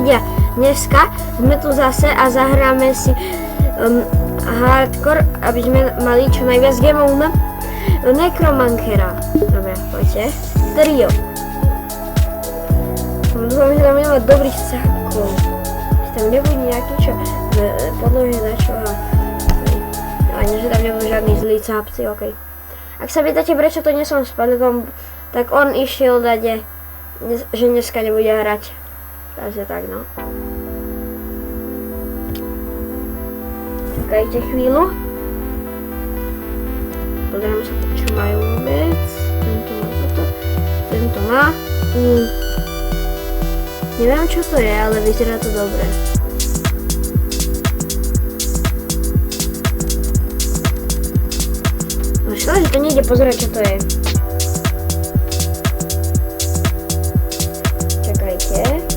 ľudia, dneska sme tu zase a zahráme si hardcore, aby sme mali čo najviac gameov na Necromancera. Dobre, poďte. Trio. Dúfam, že tam budeme mať dobrých sákov. Že tam nebude nejaký čo podloží na čo a nie, že tam nebudú žiadni zlí cápci, okej. Ak sa pýtate, prečo to nie som s Palikom, tak on išiel dať, že dneska nebude hrať. Takže tak, no. Čakajte chvíľu. Pozrieme sa, čo majú vôbec. Tento má toto. Tento má. Neviem, čo to je, ale vyzerá to dobre. No škoda, že to nejde pozerať, čo to je. Čakajte.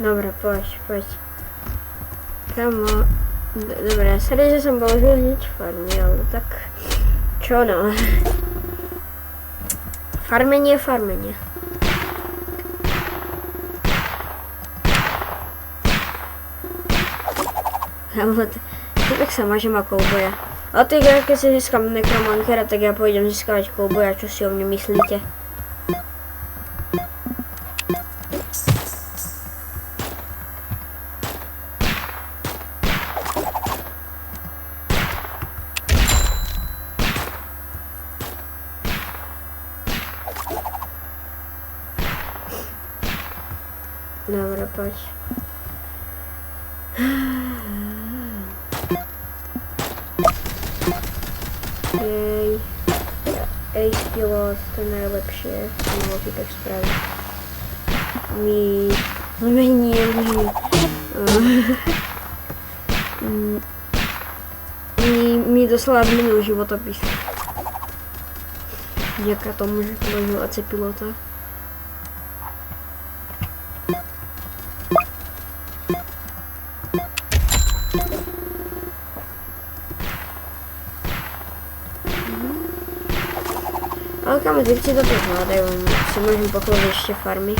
Dobre, poď. Kamo. Dobre, sorry, že som položil hneď farmy, ale tak... Čo no? Farmenie. Kamo, tak sa mážem ako kouboja. A ty, keď si získam Necromancera, tak ja pôjdem získavať kouboja, čo si o mne myslíte? Dobre, poď. Jej. Ace pilot, to je najlepšie. To mohol si tak spraviť. Mi doslova zmenil životopis. Vďaka tomu, že položil AC pilota. Ale kamotivci toto zvládajú, si môžem pochloviť ešte farmy.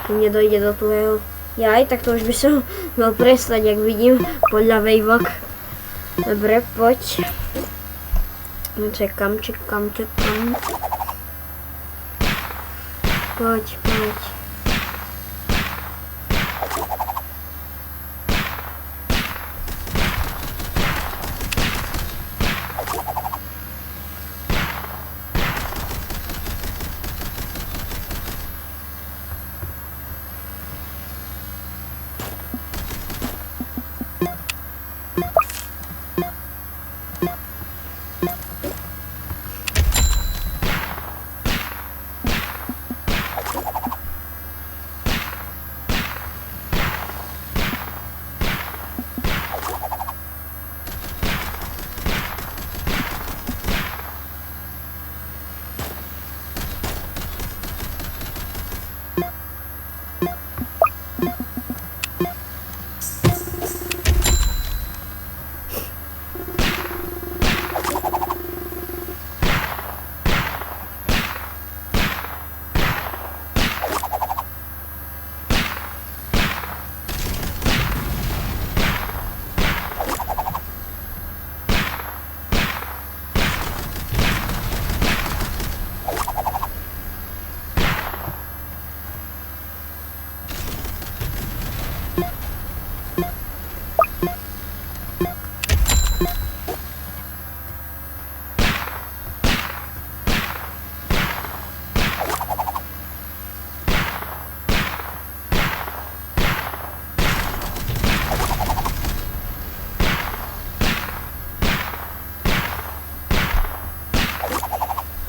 Keď nedojde do tuhého. Jaj, tak to už by som mal prestať, jak vidím, podľa Vejvok. Dobre, poď. No čekám. Poď.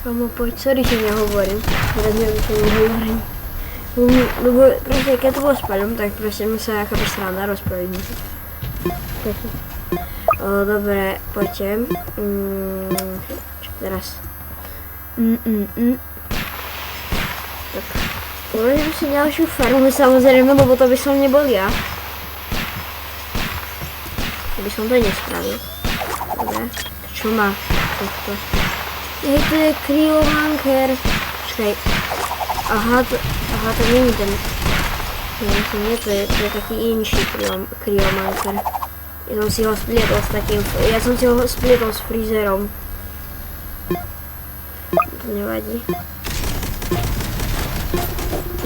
Kamo, poď, sorry, že nehovorím. Teraz neviem, čo nehovorím. Lebo proste, keď to bolo s Paľom, tak proste my sa akoby sranda rozprávili. Dobre, poďte. Čo teraz? Tak, uložím si ďalšiu farmu, samozrejme, lebo to by som nebol ja. By som to nespravil. Dobre, čo má tohto? Hej, to je kryomanker. Čakaj. Aha, to nie je ten. Nie, to je taký inší kryomanker. Ja som si ho splietol s takým, s frízerom. To nevadí.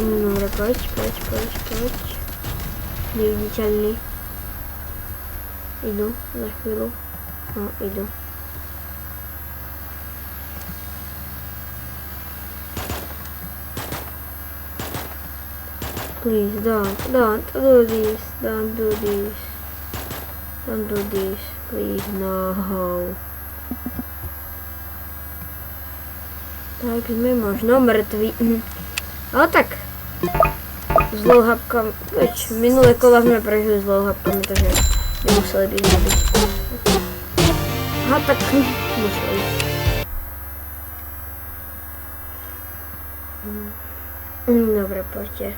Dobre, poď. Neviditeľný. Idú, za chvíľu. No, idú. Please, don't do this, don't do this, please, no. Tak sme možno mŕtvi. No tak, s louhabkami, minulé kola sme prežili s louhabkami, takže nemuseli by zabiť. Aha, tak museli. Dobre, poďte.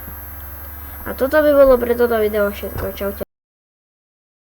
A toto by bolo pre toto video všetko. Čaute.